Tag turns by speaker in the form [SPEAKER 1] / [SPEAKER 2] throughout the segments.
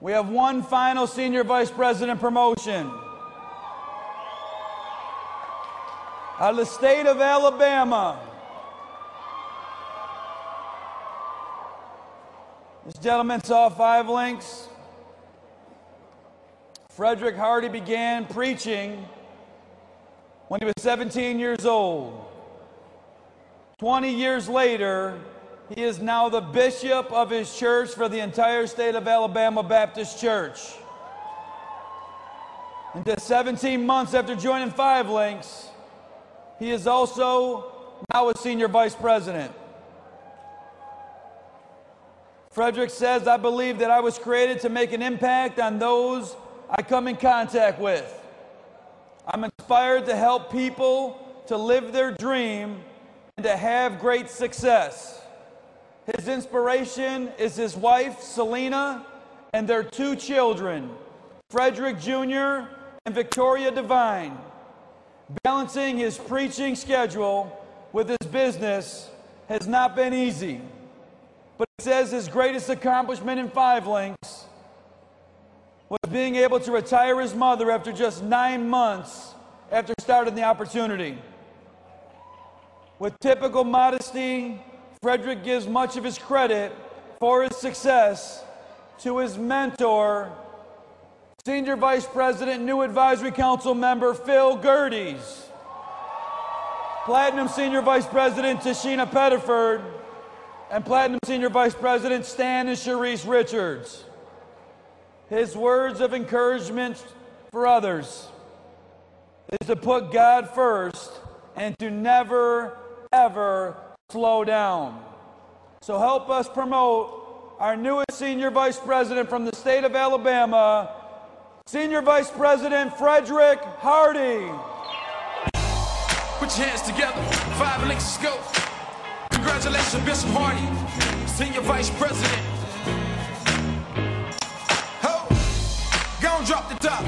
[SPEAKER 1] We have one final Senior Vice President promotion. Out of the state of Alabama, this gentleman saw 5 links. Freddrick Hardy began preaching when he was 17 years old. 20 years later, he is now the bishop of his church for the entire state of Alabama Baptist Church. And just 17 months after joining 5 links, he is also now a senior vice president. Freddrick says, "I believe that I was created to make an impact on those I come in contact with. I'm inspired to help people to live their dream and to have great success." His inspiration is his wife, Selena, and their 2 children, Freddrick Jr. and Victoria Devine. Balancing his preaching schedule with his business has not been easy. But he says his greatest accomplishment in 5 links was being able to retire his mother after just 9 months after starting the opportunity. With typical modesty, Freddrick gives much of his credit for his success to his mentor, Senior Vice President, new Advisory Council member Phil Gerdes, Platinum Senior Vice President Tashina Pettiford, and Platinum Senior Vice President Stan and Sharice Richards. His words of encouragement for others is to put God first and to never, ever slow down. So help us promote our newest Senior Vice President from the state of Alabama, Senior Vice President Freddrick Hardy.
[SPEAKER 2] Put your hands together, 5 links, go. Congratulations, Bishop Hardy, Senior Vice President. Ho, go and drop the top.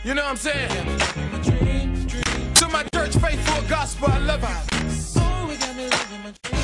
[SPEAKER 2] You know what I'm saying? To my church faithful gospel, I love you.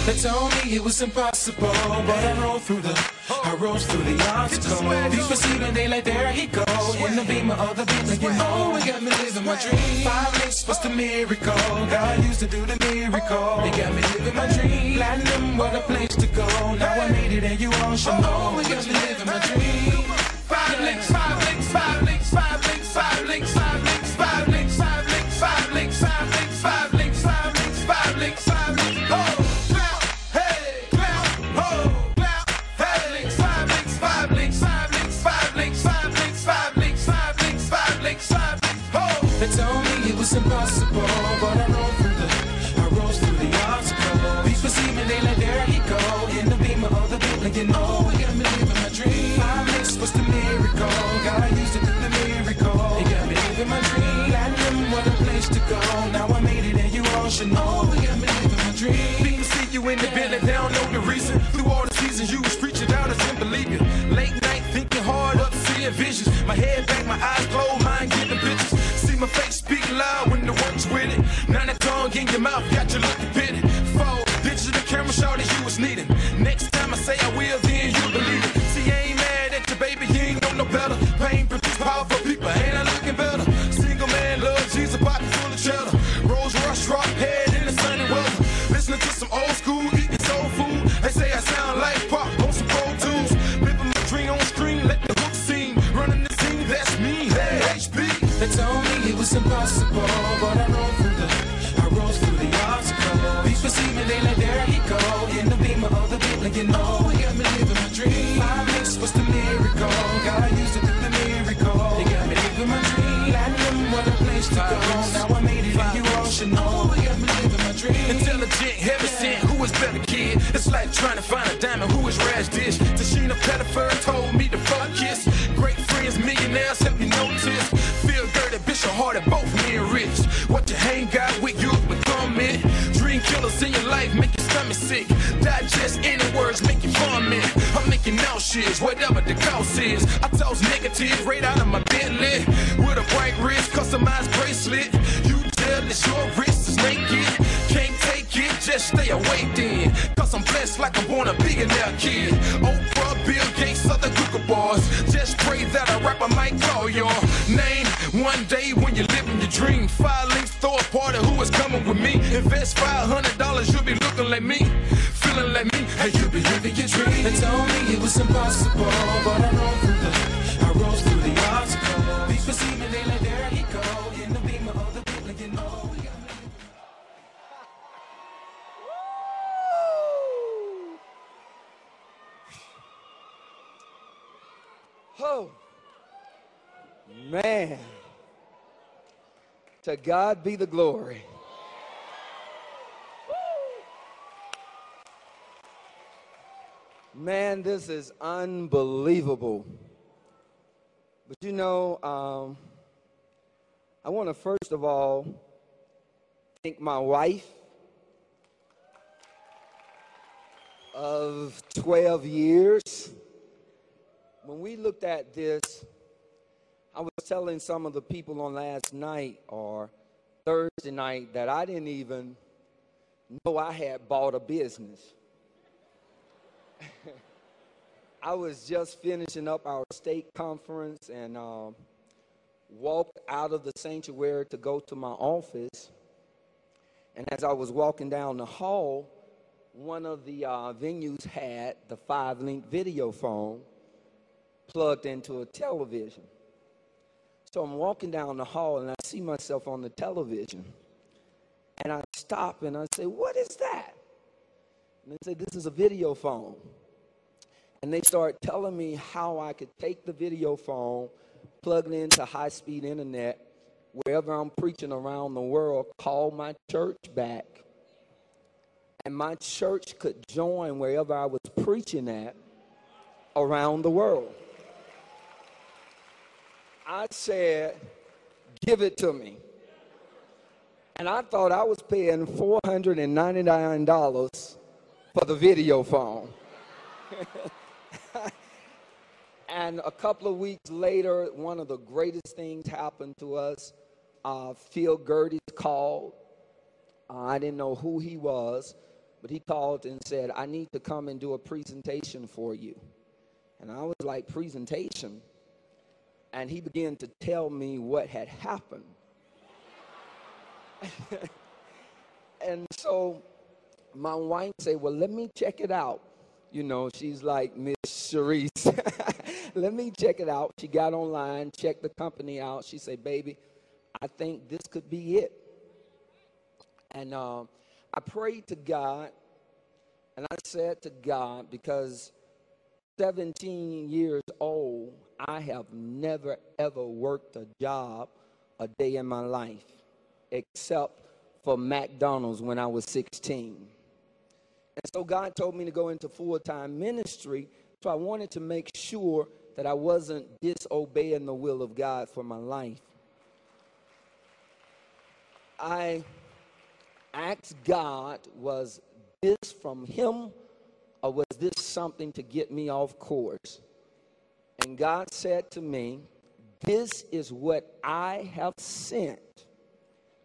[SPEAKER 2] They told me it was impossible, but I rose through the obstacle. People see me, they like, there he go. In the beam of the beat, like, oh, it got me living my dream. 5 links was the miracle. God used to do the miracle. They got me living my dream. Platinum, what a place to go. Now I made it and you all should know. It got me living my dream. 5 links, 5 links, 5 links, 5 links, 5 links, 5 links, 5 links, 5 links, 5 links, 5 links, 5 links, 5 links, 5 links, 5 links, oh. They told me it was impossible, but I rose through the obstacle. People see me, they like, there he go. In the beam of the beat, like, you know, it got me living my dream. 5 links was the miracle. God used to do the miracle. It got me living my dream. Platinum, what a place to go. Now I made it and you all should know. It got me living my dream. People see you in the building, they don't know the reason. Through all the seasons you was preaching out, I didn't believe you. Late night thinking hard up, seeing visions. My head back, my eyes closed, mind getting pictures. My face speak loud when the work's with it. Now that tongue in your mouth got you looking pity. 4 digital camera shot that you was needing. Next time I say I will, then you believe it. See, I ain't mad at you, baby, you ain't know no better. Pain produce powerful people, ain't I looking better? Single man, love Jesus, pocket full of cheddar. Rolls Royce, rock head in the sunny weather. Listening to some old school, eating soul food. They say I sound like pop on some Pro Tools. Living my dream on screen, let the hook sing. Running the scene, that's me, hey, HB. They told me it was impossible, but I rose through the obstacle. People see me, they like, there he go. In the beam of the beat, like, you know, it got me living my dream. 5 links was the miracle. God used to do the miracle. It got me living my dream. Platinum, what a place to go. Now I made it and you all should know. It got me living my dream. Intelligent, heaven sent, who is better, kid? It's like trying to find a diamond, who is Rash Dish? Tashina Pettiford told me to fuck kiss. Great friends, millionaires, help you notice. Feel dirty, Bishop Hardy, both me and rich. What you hang out with, you become it. Dream killers in your life make your stomach sick. Digest any words, make you vomit. I'm making nauseous, whatever the cost is. I toss negative right out of my Bentley. With a bright wrist, customized bracelet. You jealous, your wrist is naked. Can't take it, just stay awake then. Cause I'm blessed It's like I'm born a billionaire kid. Oprah, Bill Gates, other Google boys. Just pray that a rapper might call your name one day when you're living your dream. 5 links, throw a party, who is coming with me? Invest $500, you'll be looking like me, feeling like me. Hey, you'll be living your dream. They told me it was impossible, but I rose through the obstacle. People see me, they like, there he go. In the beam of the beat, like, you know, we got
[SPEAKER 3] Oh, man. To God be the glory. Man, this is unbelievable. But you know, I want to first of all thank my wife of 12 years. When we looked at this, I was telling some of the people on last night or Thursday night that I didn't even know I had bought a business. I was just finishing up our state conference and walked out of the sanctuary to go to my office. And as I was walking down the hall, one of the venues had the 5-link video phone plugged into a television. So I'm walking down the hall and I see myself on the television. And I stop and I say, what is that? And they say, this is a video phone. And they start telling me how I could take the video phone, plug it into high-speed internet, wherever I'm preaching around the world, call my church back. And my church could join wherever I was preaching at around the world. I said, give it to me. And I thought I was paying $499 for the video phone. And a couple of weeks later, one of the greatest things happened to us. Phil Gerdes called. I didn't know who he was, but he called and said, I need to come and do a presentation for you. And I was like, presentation? And he began to tell me what had happened. And so my wife said, well, let me check it out. You know, she's like Miss Sharice. Let me check it out. She got online, checked the company out. She said, baby, I think this could be it. And I prayed to God, and I said to God, because 17 years old, I have never, ever worked a job a day in my life, except for McDonald's when I was 16. And so God told me to go into full-time ministry, so I wanted to make sure that I wasn't disobeying the will of God for my life. I asked God, was this from him or was this something to get me off course? And God said to me, this is what I have sent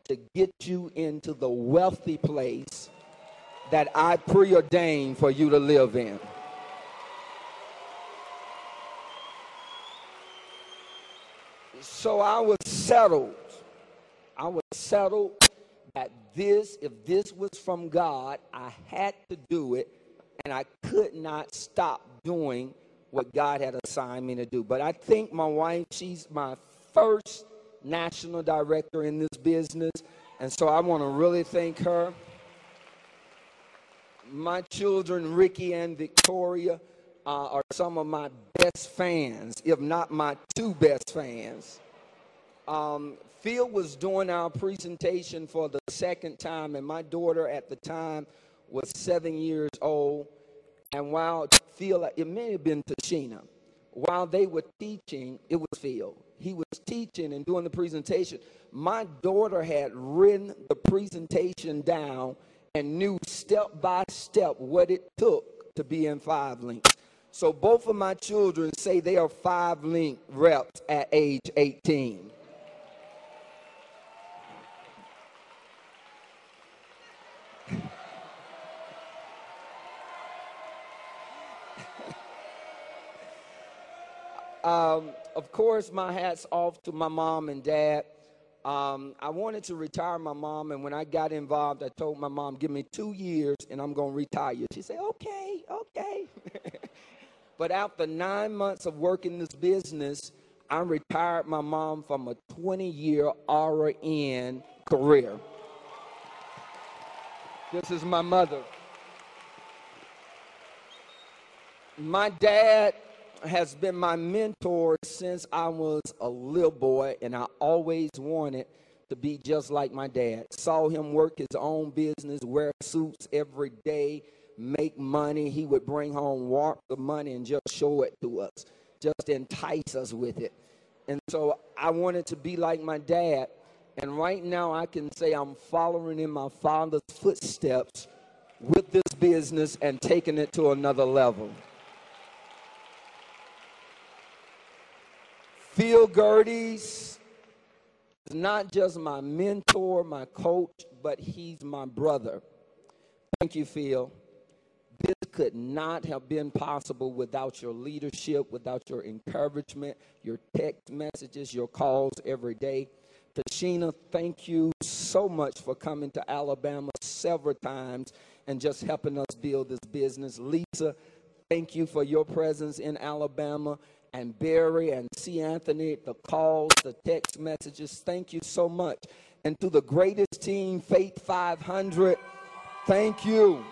[SPEAKER 3] to get you into the wealthy place that I preordained for you to live in. So I was settled. I was settled that this, if this was from God, I had to do it, and I could not stop doing what God had assigned me to do. But I think my wife, she's my first national director in this business, and so I want to really thank her. My children, Ricky and Victoria, are some of my best fans, if not my 2 best fans. Phil was doing our presentation for the 2nd time, and my daughter at the time was 7 years old. And while Phil, it may have been Tashina, while they were teaching, it was Phil. He was teaching and doing the presentation. My daughter had written the presentation down and knew step by step what it took to be in 5-link. So both of my children say they are 5-link reps at age 18. Of course, my hat's off to my mom and dad. I wanted to retire my mom, and when I got involved, I told my mom, give me 2 years, and I'm going to retire. She said, okay, okay. But after 9 months of working this business, I retired my mom from a 20-year RN career. This is my mother. My dad has been my mentor since I was a little boy, and I always wanted to be just like my dad. Saw him work his own business, wear suits every day, make money. He would bring home walk the money and just show it to us, just entice us with it. And so I wanted to be like my dad. And right now I can say I'm following in my father's footsteps with this business and taking it to another level. Phil Gerdes is not just my mentor, my coach, but he's my brother. Thank you, Phil. This could not have been possible without your leadership, without your encouragement, your text messages, your calls every day. Tashina, thank you so much for coming to Alabama several times and just helping us build this business. Lisa, thank you for your presence in Alabama. And Barry and C. Anthony, the calls, the text messages, thank you so much. And to the greatest team, Faith 500, thank you.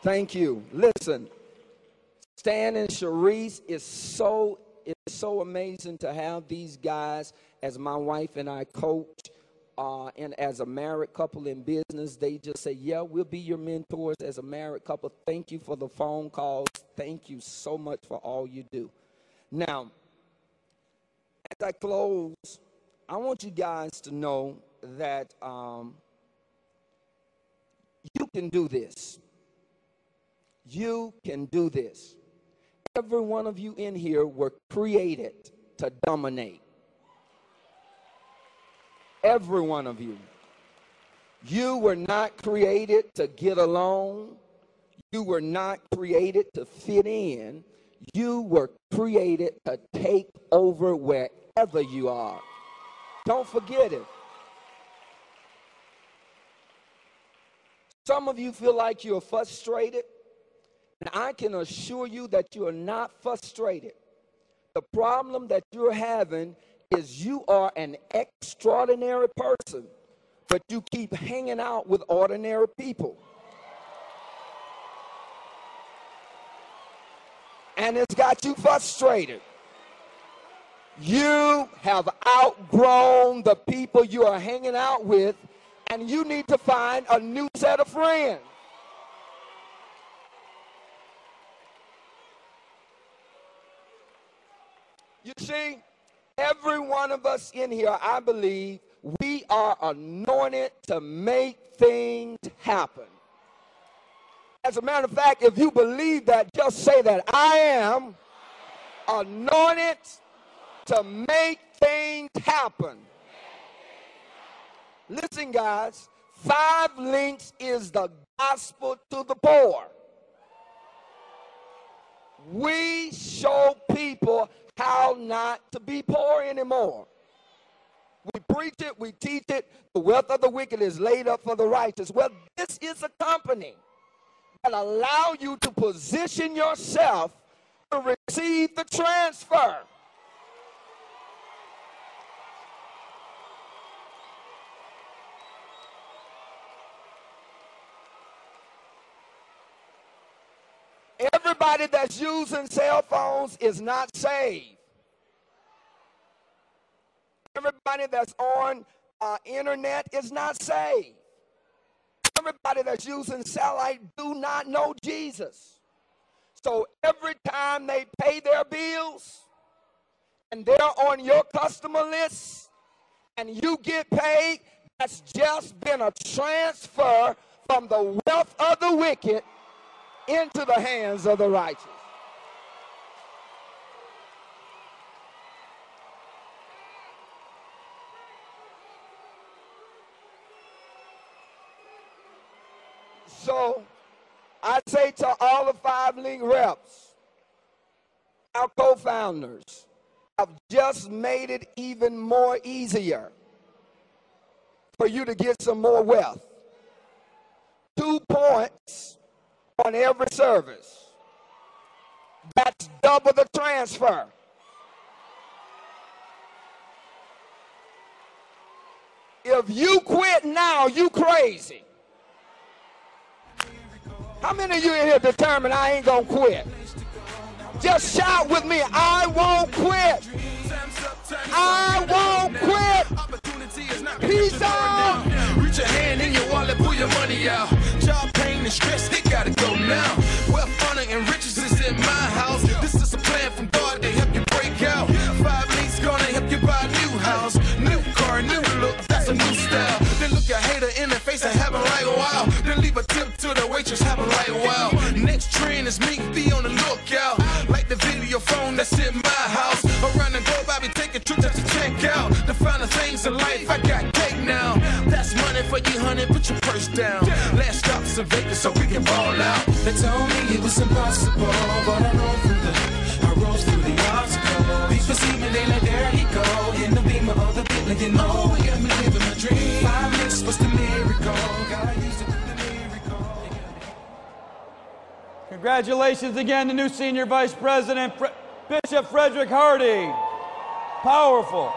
[SPEAKER 3] Thank you. Listen, Stan and Sharice, it's so amazing to have these guys as my wife and I coach. And as a married couple in business, they just say, yeah, we'll be your mentors as a married couple. Thank you for the phone calls. Thank you so much for all you do. Now, as I close, I want you guys to know that you can do this. You can do this. Every one of you in here were created to dominate. Every one of you. You were not created to get along. You were not created to fit in. You were created to take over wherever you are. Don't forget it. Some of you feel like you're frustrated, and I can assure you that you are not frustrated. The problem that you're having is you are an extraordinary person, but you keep hanging out with ordinary people. And it's got you frustrated. You have outgrown the people you are hanging out with, and you need to find a new set of friends. You see, every one of us in here, I believe, we are anointed to make things happen. As a matter of fact, if you believe that, just say that. I am anointed to make things happen. Listen, guys, 5 links is the gospel to the poor. We show people how not to be poor anymore. We preach it, we teach it. The wealth of the wicked is laid up for the righteous. Well, this is a company that allow you to position yourself to receive the transfer. Everybody that's using cell phones is not saved. Everybody that's on internet is not saved. Everybody that's using satellite do not know Jesus. So every time they pay their bills and they're on your customer list and you get paid, that's just been a transfer from the wealth of the wicked into the hands of the righteous. So I say to all the 5 link reps, our co-founders have just made it even more easier for you to get some more wealth. 2 points on every service. That's double the transfer. If you quit now, you crazy. How many of you in here determined I ain't gonna quit? Just shout with me, I won't quit. I won't quit. Peace out.
[SPEAKER 2] Reach your hand in your wallet, pull your money out. Job, pain, and stress, they gotta go now. Wealth, honor, and riches is in my house. This is a plan from God to help you break out. 5 links gonna help you buy a new house. New car, new look, that's a new style. Then look your hater in the face and have a right wow. Then leave a tip to the waitress, have a right wow. Next trend is me, be on the lookout. Like the video phone that's in my house. Around the globe, I be taking trips just to check out. The finer things in life, I got cake now. That's money for you, honey, put your purse down. Last stop's in Vegas so we can ball out.
[SPEAKER 4] They told me it was impossible, but I rose through the obstacle. People see me, they like, there he go. In the beam of the beat, like, you know, he got me living my dream. 5 minutes was the miracle. God used it for the miracle.
[SPEAKER 1] Congratulations again to new Senior Vice President, Bishop Freddrick Hardy. Powerful.